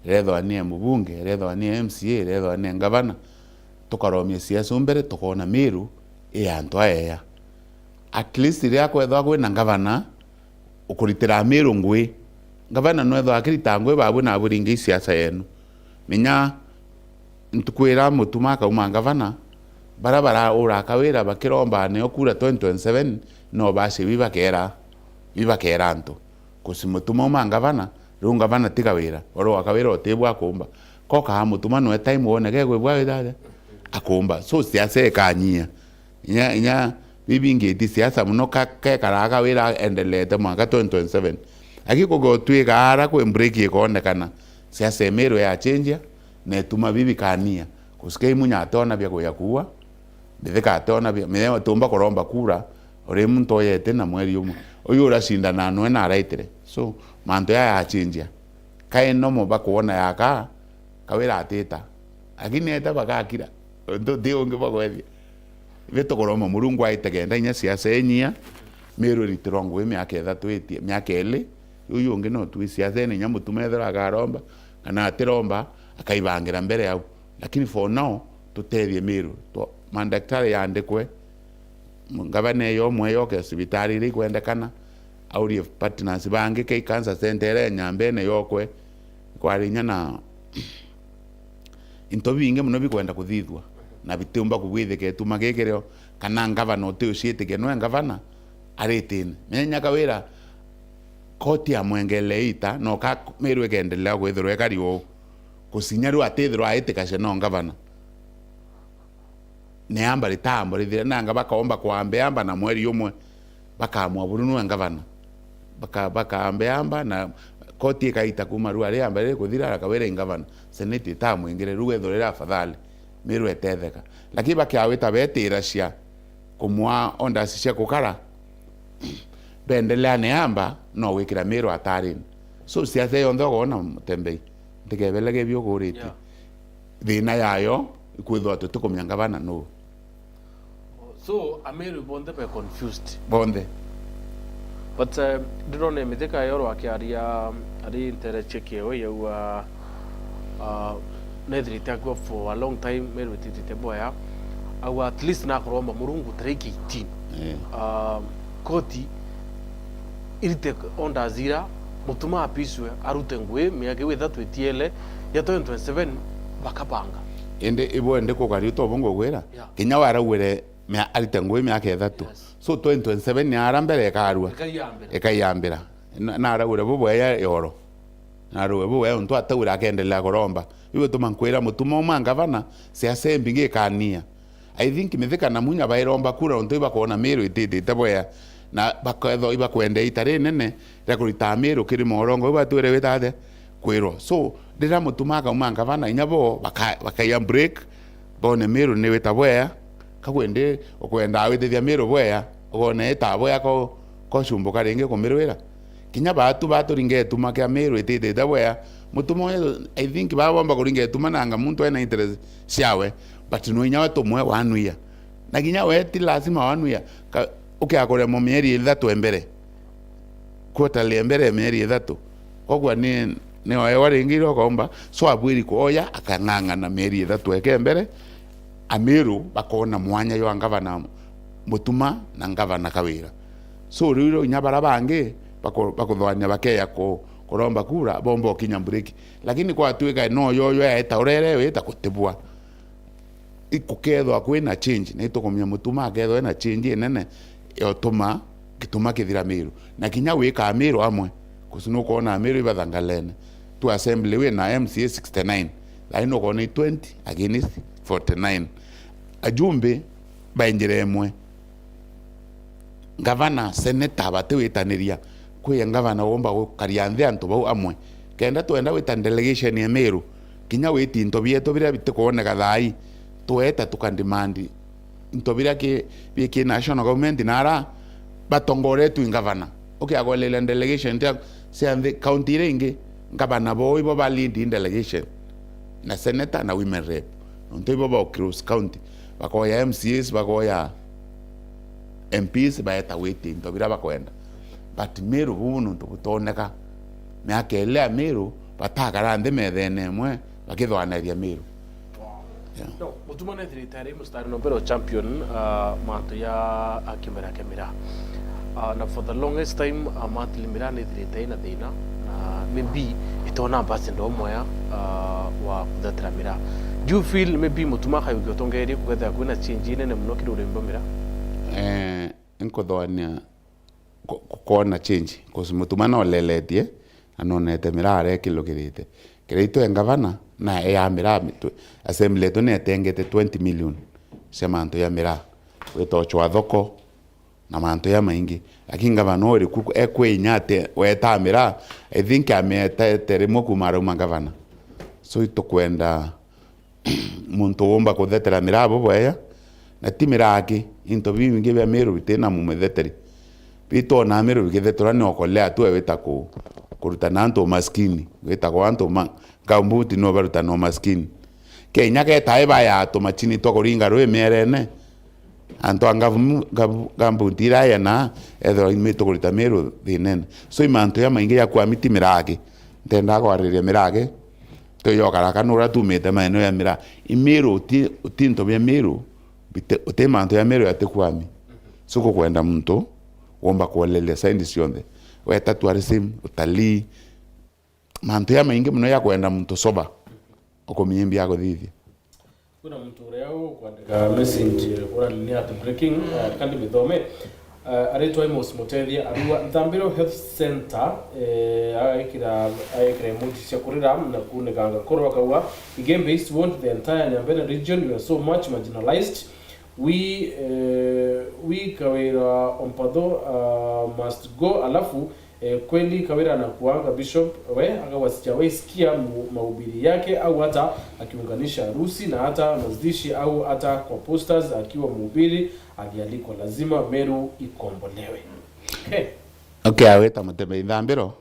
retho anie mubunge retho anie MCA retho anie ngavana tukaromia siasa mbere tukona miru anto aya at least ria kwetho kwina ngavana ukuritira miru ngwi ngavana no etho akirita ngwi babu na buringi siasa yenu minya ntukwira mutuma kauma ngavana barabara ura kawira bakiromba ne okura 2027 no basi bibakera anto kusimutuma mangavana rungavana tikawira oro akawira otebwa kumba koka mutuma no time wona gegwe bwa dada akumba so siasa ekanyia inya bibinge ti siasa muno karaga wira endelete mwaka 2027 akiko go twiga ara ku break ikonekana siasa emero ya change ne tuma bibikania kusikai munya atona bya kuyakuwa bithika atona bya me tumba koromba kura ore muntu yete na mweri umwe uyu uracinda na no na raitere so manto ya change kai no mo bakuona yaka kawira ateta akini eta bakakira ndo dio nge bagwethi veto koroma murungu aitegenda inya siasa enyia mero ritirongo myaka ethatu etie myaka eli uyu nge no tu siasa ene nya mutumethera agaromba kana atiromba akaibangira mbere yao lakini for now tutethie mero to mandaktari yandikwe ngabane yo mweyo ke sibitari ri kwendekana aurie partners bange ke cancer center nyambene yokwe kwarinya na intobinge muno bikwenda kuthithwa na bitumba kubwithike tumagekereo kana ngavana ote uciitike no ngavana aritine menya kawira koti ya mwengeleita no ka meru ekendelea gwithirwa ekariwo kusinyaru atithirwa aitikashe no ngavana ne amba ritambo rithire na ngaba kaomba kwambe amba na mweri umwe bakamwa burunu ngavana baka amba na koti ikaita kuma ruare amba ri kuthira akawira ngavana seneti tamu ingire ruwethorera afadhali miru etetheka lakini bakiawita betira cia kumwa onda cia kukara bendelea ne amba no wikira miru atarin so siasa yo ndo gona tembei ndikebelege byo kuriti thina yayo kwithwa tutukumya ngavana no
so amiru bonde be confused
bonde
but drone mithika yoro akiaria ari interecheke oyo nedrite agwa for a long time mero titite boya au at least na kuromba murungu tariki 18 koti irite onda zira mutuma apiswe arute ngwe miake wetha twetiele ya 2027 bakapanga
ende ibo ende ko kari to bongo gwera kinya wara were me arite ngwe miake ethatu so 2027 ni arambere karua ekayambira na ara were bobo ya yoro na ruwe bobo ya untu atawira akendelea koromba iwe tumankwira mutuma mangavana siasa embinge kania I think mithika na munya bairomba kura untu ibakona mero itete boya na baketho ibakwende itare nene rekurita mero kiri morongo ibatwire witate kwiro so ndira mutuma ka mangavana inyabo bakaya break bone mero ne witaboya kakwende okwenda awithithia mero boya ogone etaboya ko cumbuka ringi kumirwira kinya batu ringe tuma kya mero itete boya mutumo I think babomba kuringe tuma nanga muntu ena interest ciawe but no inya watu mwe wanuia na kinya weti lazima wanuia ukakore mo mieri ithatu embere kwota liembere mieri ithatu kogwa ni oyo waringiro komba so abwiri koya akanganga na mieri ithatu ekembere amiru bakona mwanya yo ngavana mutuma na ngavana kawira so riro nyabara bange bakuthwanya bakeya kuromba kura bombo kinyamburiki lakini kwa twika no yoyo eta urere weta kutibwa ikukethwa kwina change na itukumya mutuma akethwa na change nene yotuma kituma kithira miru na kinya wika miru amwe kusino kuona miru ibathangalene tu assembly we na MCA 69 laino kona 20 against 49 ajumbe bainjire emwe gavana senator batewitaniria kwi ngavana womba gukaria nthi antu bau amwe kenda twenda wita delegation ya Meru kinya witi into bieto biria bitikuoneka thai tweta tukandimandi into biria ki national government nara batongore tu ngavana agolele delegation tia cia county ingi ngavana bo ibo ba lead in delegation na senator na women rep onto ibo ba cross county bakoya MCs bakoya MPs baeta witi into biria bakwenda but Meru bunu tutoneka me akele Meru batakara nde methene mwe bakithwanaria Meru.
No, mutumane thiritari mustari nombero champion mantu ya akimera kemira. Na for the longest time mantu limira ni thirite na thina na maybe itona basi ndo moya wa kuthatira mira. Do you feel maybe mutuma kayo gotongeri kugetha kuna change ine ne muno kirurembo mira?
Nkothwania kuona change cause mutuma no leletie anonete mira are kilokirite kireito engavana na ya mira assembly to ne tengete 20 million semanto ya mira weto chwa thoko na manto ya maingi lakini ngavana ori ku ekwe nyate weta mira I think ameta teremo kumara ngavana so itokwenda muntu womba kuthetera mira bo boya na timira aki into bingi bya Meru bitena mumetheteri bito na Meru bigethetora ni okolea tu weta ku kuruta nanto maskini weta kwa anto kambuti no baruta no maskini Kenya ke taiba ya to machini to koringa ro emerene anto kambuti ra ya na edo imito kuruta Meru thinen so imanto ya maingi ya kwa miti mirage ndenda kwa rire mirage to yokara kanura tu mete maeno ya mira Meru tinto bya Meru bite manto ya Meru yatekwami suko kwenda mtu womba kuolele saindi sionde weta tourism utalii manto ya maingi mno ya kwenda mtu soba okomiyembi yako thithi
kuna mtu reo kuandika message ora ni at breaking kandi bithome aretwa Amos Mutethia arua Thambiro Health Center aikira muti cia kurira na kuneganga korwa kawa game based want the entire Nyambene region. We are so much marginalized. We Kawira Ompado must go. Alafu kweli Kawira anakuanga bishop akawasikia sikia mahubiri yake au hata akiunganisha harusi na hata mazishi au hata kwa posters akiwa mhubiri alialikwa lazima Meru ikombolewe.
Okay, aweta muteme Thambiro.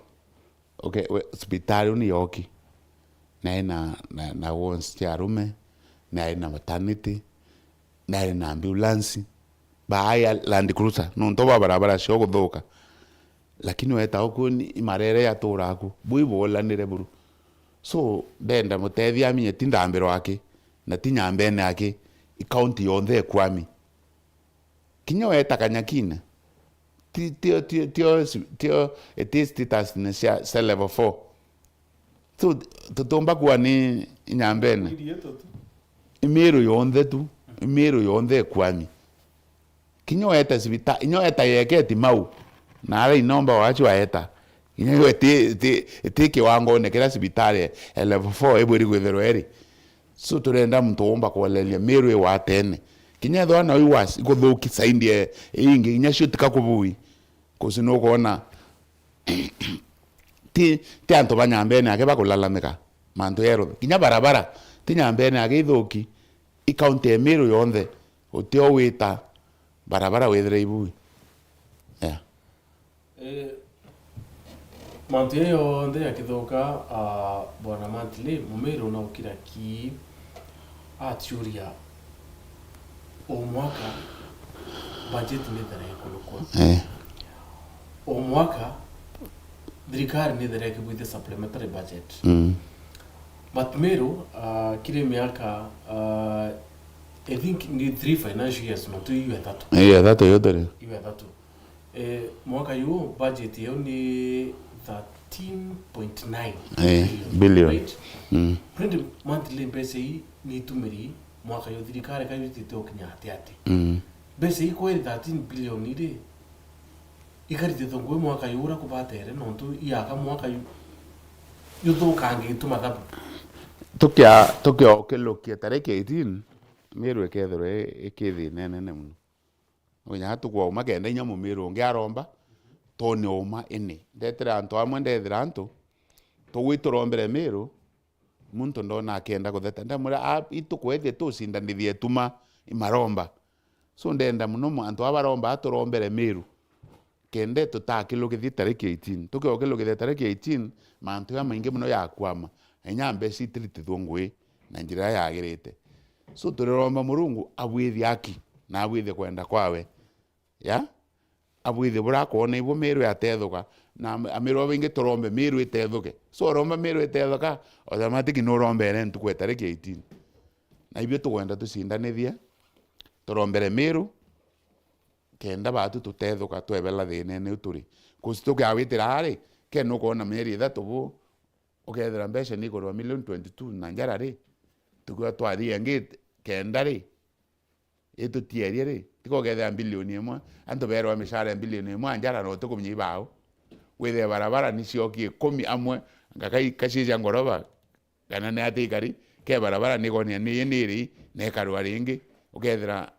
Okay, hospitali ni yoki. Na wons ya rume, na maternity, na ambulance. Baaya Land Cruiser, no ntoba barabara cio guthuka. Lakini weta okuni imarere ya turaku, buibola nire buru. So benda Mutethia amenye ti Thambiro ake, na ti Nyambene ake, county yonthe kwami. Kinya weta Kanyakina. Tio status ne cia level 4. So tutomba kwa ni Nyambene. Meru yonthe tu, Meru yonthe kwami. Kinyo eta sibita, inyo eta yeketi mau. Na ara inomba wachi waeta. Inyo eti kiwango ne kila sibitare level 4 ebweri gwethero eri. So turenda mtu omba kwalelia Meru ewatene. Kinya thona wiwas igothuki saindie ingi inya shutika kubui. Kosi no kuona ti anto banyambene ake bakulalamika manto yero. Kinya barabara ti Nyambene ake ithuki ikaunti Meru yonthe utio wita barabara wethere ibui. Yeah.
Mantu yonthe yakithuka bwana Mantili Mumeru na ukira ki aturia o mwaka budget ni dare kulukwa. O mwaka thirikari ni dare kibwite supplementary budget. But Meru kile miaka I think ni 3 financial years no tu iwe tatu.
Tatu yote.
Iwe tatu. Mwaka yu budget yao ni 13.9
billion.
Right? Print monthly pesa hii ni tumiri mwaka yu thirikari kayo tito kinya hati. Pesa hii kwa 13 billion ide. Ikari tito ngwe mwaka yu ura kubatere no tu iyaka mwaka yu yuto kange tumathabu.
Tukia okelokia tareke 18 Meru ekethero ekithi nene muno. Onya hatu kwa magenda inya Mumeru ngiaromba tone uma ene ndetera anto amwe ndethira anto tugwiturombere miru muntu ndona akenda kutheta ndamura itukwethie tucindanithie tuma imaromba so ndenda muno antu abaromba aturombere miru kende tutakilukithie tariki 18 tukilukithie tariki 18 mantu ya maingi muno yakwama enya mbeci tiritithwo ngui na njira yagirite so turiromba Murungu abwithie aki na abwithie kwenda kwawe ya abwithie burakwona ibo miru yatethuka na amiru bingi turombe miru itethuke so romba miru itethuka automatic no rombere ntuku tariki 18 na ibyo tugwenda tucindanithie turombere miru kenda batu tutethuka twebela thinene uturi kusituke awitira ari ke no kona meri ithatu bu ukethira mbeca ni korwa million 22 na njara ri tukwa twathie ngit kenda ri itutierie ri tiko kethira bilioni imwe antu berwa mishara bilioni imwe njara no tukumnyi bao wethe barabara ni ciokie 10 amwe ngakai kacija ngoroba kana ne atikari ke barabara ni gonia ni niri ne karwa ringi ukethira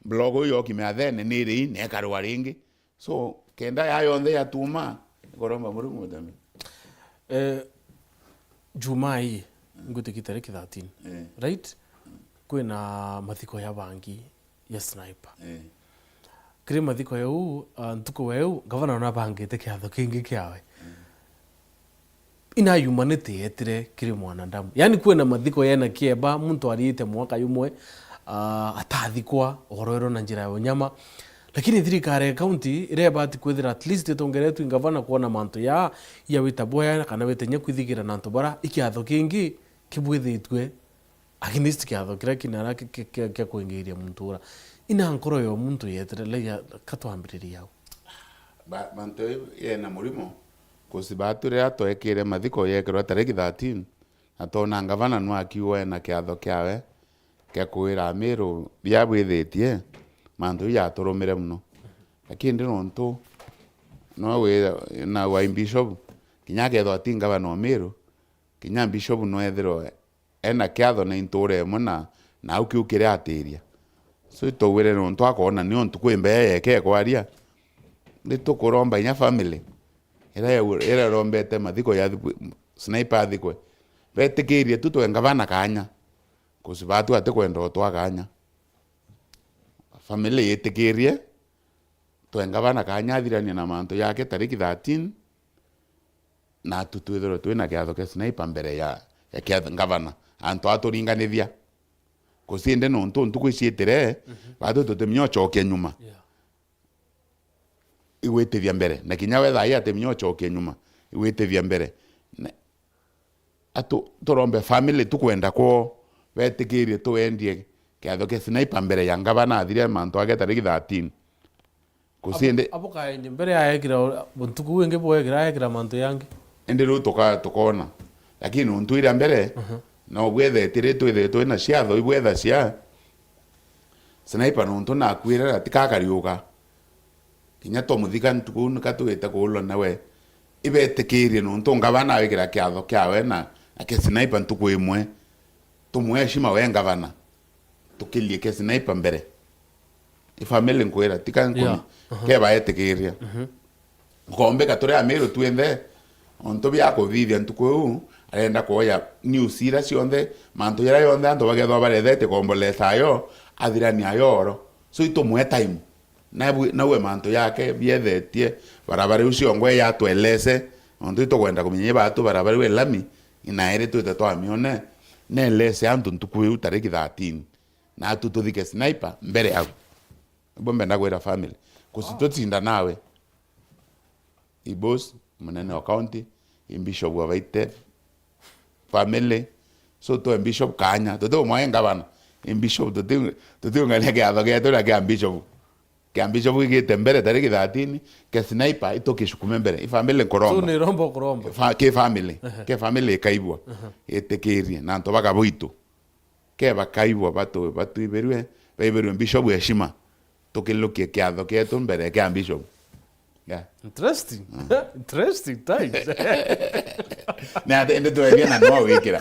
blogo yo kimeathene niri ne karwa ringi so kenda ya yonthe ya tuma goromba Murungu thami
Jumai nguti tariki 13 right kwina mathiko ya bangi ya sniper kiri mathiko yau ntuko weu gavana na bangite kiatho kingi kiawe ina humanity yetire kiri mwanadamu yani kwina mathiko yana kieba muntu ariite mwaka yumwe atathikwa oroero na njira ya unyama lakini thirikari county ireba ati kwithira at least itongeretu gavana kuona mantu ya witaboya kana witenya kwithigira na ntobara ikiatho kingi kibwithitwe against kiatho kira kinara kya kuingiria muntura ina nkoro yo muntu yetire leya katwambiriria yao
mantu yena murimo kusibature atoekire mathiko yekirwa tariki 13 atona gavana no akiwa na kiatho kiawe kya kwira miru bia bwithitie mantu ya turumire muno lakini ndinontu no we na wa bishop kinya ketho atinga bano miru kinya bishop no ethiro ena kiatho na inture muna na ukiukire atiria so itowire nontu akona ni ontu kwimbe yeke kwaria nditukuromba inya family era rombete mathiko ya sniper thikwe betikirie tu twenga bana kanya kusibatu ate kwenda twaganya family yetikirie twenga bana kanya thirania na mantu yake tariki 13 na tutwithiro twina kiatho ke sniper mbere ya kiatho gavana antu aturinganithia kusinde nontu ntuku ciitire batu tutemnyo choke nyuma iwetithia mbere na kinya wetha ya temnyo choke nyuma iwetithia mbere atu turombe family tukwenda ko betikirie tuendie kiatho ke sniper mbere ya gavana athiria mantu ake tariki 13 kusinde
abuka indi mbere ya ekira buntuku wingi boekira ekira mantu yangi
ende ru tukona lakini untuira mbere no bwethe tire twithe na ciatho ibwetha cia sniper nontu na kwira atikakariuka kinya to muthika ntuku nikatuite kulo nawe ibetikirie nontu gavana wikira kiatho kiawe na ake sniper ntuku imwe tumwe shima we gavana tukilie ke sniper mbere ifamily nkwira tikanku ke baetikiria ngombe katore amiru twende onto bya covid ntuku arenda kuoya news ira cionthe mantu yara yonthe antu bagethwa barethete kombolesa yo athirani ayoro so itumwe time na we mantu yake biethetie barabara ucio ngwe ya twelese onto itogwenda kumenye batu barabara we lami inaere twete twamione ne lese antu ntuku tariki 13 na tututhike sniper mbere yao bombe ndagwira family kusitotsinda nawe ibos munene wa county imbishop wa vaite family so to bishop kanya to mo ngabana imbishop to ngale ke adoge to la ke bishop ke tembere tariki 13 ke sniper itokishukume mbere ifamily koromba
so ni rombo
ke family kaibwa etekerie na nto baka boito ke bakaibwa batu iberwe bishop heshima tokilukie ke adoge to mbere ke bishop. Yeah.
Interesting. Interesting times.
Na ende to bien na no wikira.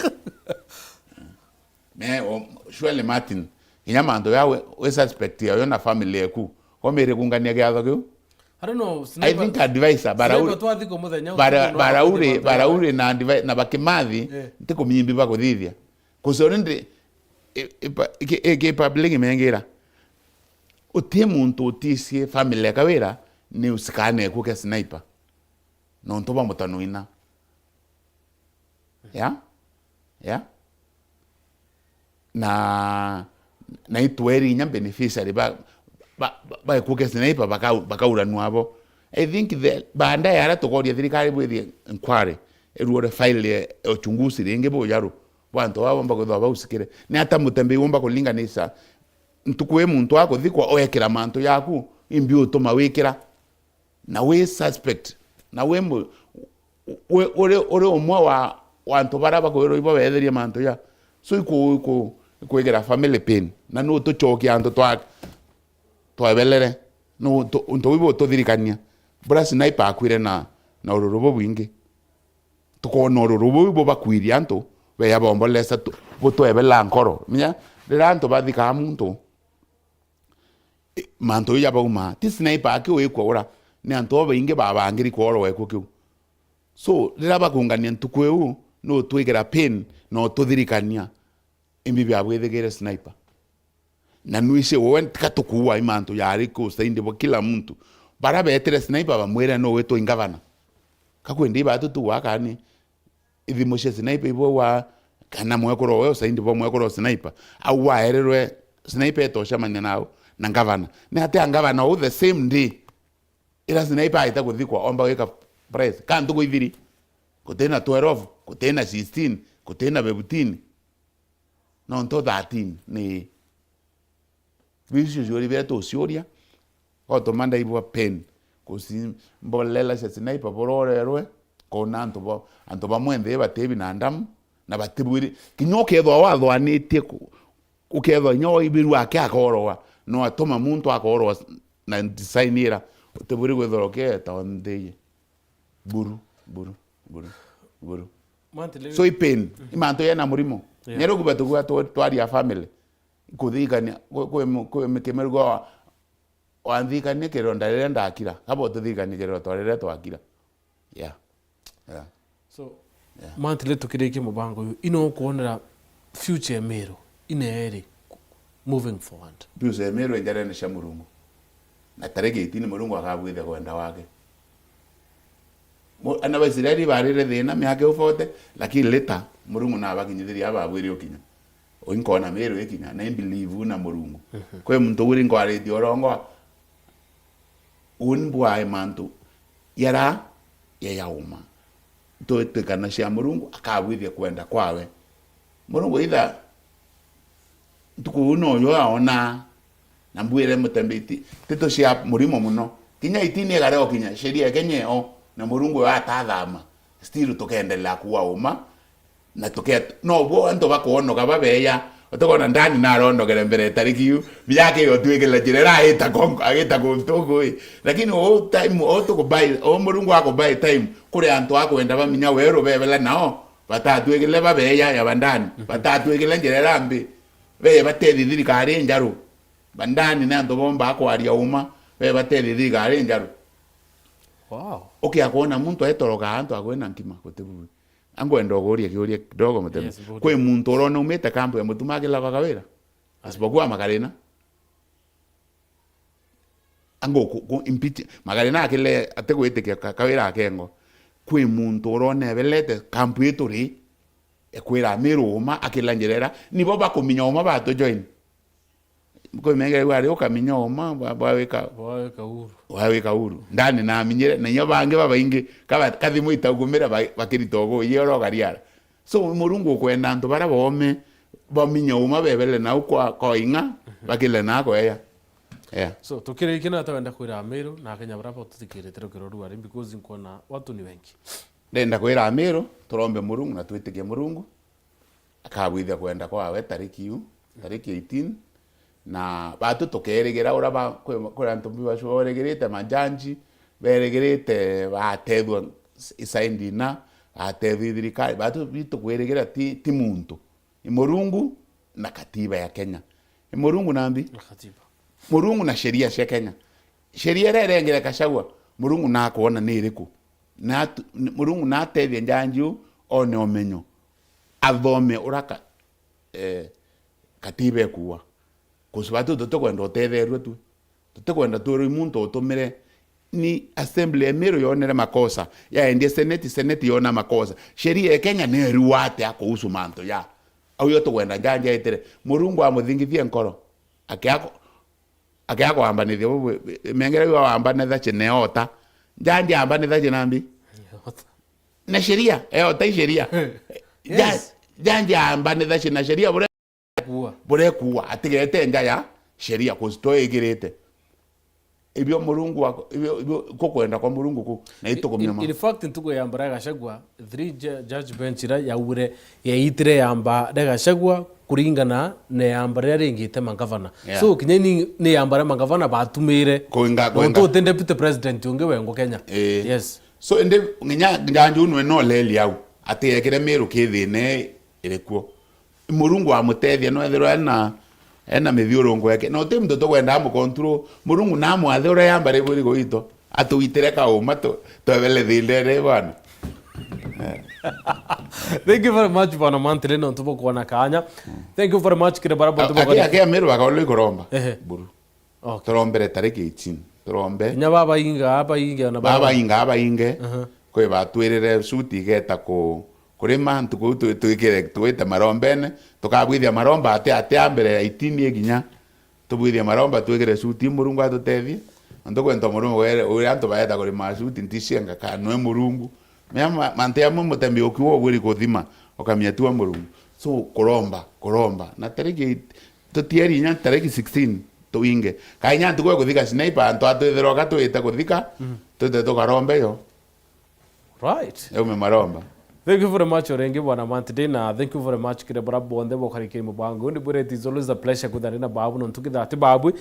Me o Shwele Martin inyamando yawe we suspect ya na family eku komere kungania kiatho kiu
I don't know.
I think advisor baraure na advisor na bakimathi ntiko mimbi bakuthithia kusore ndi ke public mengira utie muntu utisie family kawira ni usikane kuke sniper no ntoba mutanuina ya na itweri nya beneficiary ba kuke sniper bakaura nuabo. I think the banda yara tokoria thirikari bwithie inquiry eruore file ochunguzi ringe bo yaro bantu wabo mbagotho bausikire ni ata mutembe womba kulinganisha ntukwe muntu wako thikwa oyekera mantu yaku imbi utuma wikira na we suspect na we ore omwa wa wantu baraba ko ibo betheria mantu ya so ikugera family pain na no tuchokia antu twabelere no unto wibo tuthirikania bora sniper akwire na ururubo bwingi tukona ururubo wibo bakwiria antu we yabombo lesa butwebela nkoro minya riranto bathika muntu manto yaba uma ti sniper akiwe kwora ni antu baingi babangiri kworo weko kiu so riraba kungania ntukweu no twigera pain no tuthirikania imbi bya bwethegere sniper na nuise wowe katukuwa imantu yari ko sainde bo kila muntu bara betere sniper bamwera no weto ingavana kakwendi batu tu wakani ithi mushe sniper ibo wa kana mwekoro wewe sainde bo mwekoro sniper au waererwe sniper etosha manya nao na ngavana ni hata ngavana o the same day ila sniper aita kuthikwa omba weka price kantu ko ithiri kutena 12 kutena 16 kutena 17 no nto 13 ni bisho jori beto sioria otomanda ibo pen kusi mbolela se sniper bororerwe kona anto ba mwende batebi na ndam na batiburi kinyoke tho watho anite uketho nyo ibiru ake akorowa no atoma muntu akorowa na designera uteburi gwethoroke tawandeye buru so ipen imanto yana murimo nyero kubatuwa twari ya family kuthikania kwe mekemergo wanthikania kironda rire ndakira kabo tuthikania kironda rire twakira
so mantile tukireke mubango ino kuonera future mero ineere moving forward
future mero njare ne shamurungu na tareke itini murungu akabwithe kwenda wake ana basirari barire thina miake ufote lakini leta murungu na abakinyithiria ababwire okinya oinkona mero ekinya na believe na murungu kwe muntu uri ngwari diorongo unbwa mantu yara yauma to tekana cia murungu akabwithia kwenda kwawe murungu itha tukuno yo aona na mbwire mutembeti tito cia murimo muno kinya itini gare okinya sheria kenyeo na murungu atathama still tukendelea kuwa uma na tuket no bo anto bakono kababeya otokona ndani na rondo gere mbere tarikiu byake yo twegela jirera eta kongo ageta kontogo lakini o time o to kubai o murungu ako bai time kure anto ako enda baminya wero bebela nao batatwegele babeya ya bandani batatwegele jirera mbi be batedi thirikari njaru bandani na anto bomba ako aria uma be batedi thirikari njaru
wow
okay akona muntu etoroka anto akwena nkima kotebu ango endogoria kiuria kidogo mutema kwe muntu urona umete kampo ya mutumage la kawira asipokuwa makarena ango ku impiti makarena akile ategwete kawira akengo kwe muntu urona belete kampo ituri ekwira miruma akilanjerera nibo bakuminya uma bato join ko mengere wari okaminya uma waweka uru ndani na minyere na nyo bange babainge kathi muitagumira bakiritogo yoro gariara so murungu kwenda ndo bara bome baminya uma bebele na ukwa koinga bakile nako
so tukire kina tawenda kwira Meru na Kenya barabo tutikire terokero ari because nkona watu ni wengi
ndenda kwira Meru turombe murungu na twitikie murungu akabwithia kwenda kwawe tariki 18 na batu tokeregera uraba kuri antumbi bashoregerete majanji beregerete batedwa isaindina atethirikari batu bito kweregera ti muntu imurungu na katiba ya Kenya imurungu nambi
katiba
murungu na sheria cia Kenya sheria rerengere Gachagua Murungu na kuona ni iriku na Murungu na tethia njanju one omenyo athome uraka katibe kuwa kusubatu tutokwenda utetherwe tu tutokwenda turi muntu utumire ni assembly emiro yonere makosa ya endie senate yona makosa sheria ya Kenya ne ruwate akuhusu manto ya au yoto kwenda njanja itere Murungu amuthingithie nkoro akiako ambanithio mengere wa ambanitha chineota njanja ambanitha chinambi na sheria ota sheria
Yes.
Janja ambanitha china sheria bure kuwa atigete njaya sheria kuzitoegirete ibyo Murungu wako ibyo kokwenda kwa Murungu ku na itokomyama
in fact ntuko yambara Gachagua 3 judge bench ira yaure yaitire yamba Gachagua kuringana ne yambara ringite mangavana so kinyeni ne yambara mangavana batumire
koinga
to deputy president unge wengo Kenya yes
so ende nginya nganju no leli yau ategere meru kithine irekuo Murungu amutethia no ethero ena mithiurungu yake no te mtoto kwenda amu control Murungu na mwathe ura yambare buri goito atuitere ka uma to wele thindere bana.
Thank you very much bwana Mantile no tubo kuona kanya. Thank you very much kire barabo tubo
kwa yake meru akole kuromba buru
okay
turombere tariki 18 turombe
nya baba inga na
baba inge kwe batwirire suti geta ko kurima ntuko twikire twite marombene tukabwithia maromba ate ambere 18 eginya tubwithia maromba twikire suti Murungu atutethie ntukwenda Murungu we antu baeta kurima suti nticienga kanwe Murungu mema mantea mutembi okiwo gwiri kuthima okamietua Murungu so kuromba na tariki tutieri nya tariki 16 tuinge kainya ntukwe kuthika sniper antu atwithirwa katwita kuthika tute tukarombe yo
right
eu me maromba.
Thank you very much Orengi bwana Mantile na thank you very much kire barabo onde bokarike mubango ndi bure it is always a pleasure kudharina babu no tukitha ati babu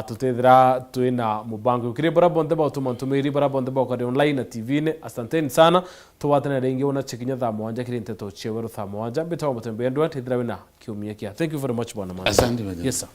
tutethira twina mubango kire barabo onde bautumantumiri barabo onde bokari online na TV ne asanteni sana tuwatana rengi ona chikinya tha mwanja kire nteto cheweru tha mwanja bitawa mutembe ndwa tethira wina kiumia kia thank you very much bwana Mantile
Asante.
yes sir.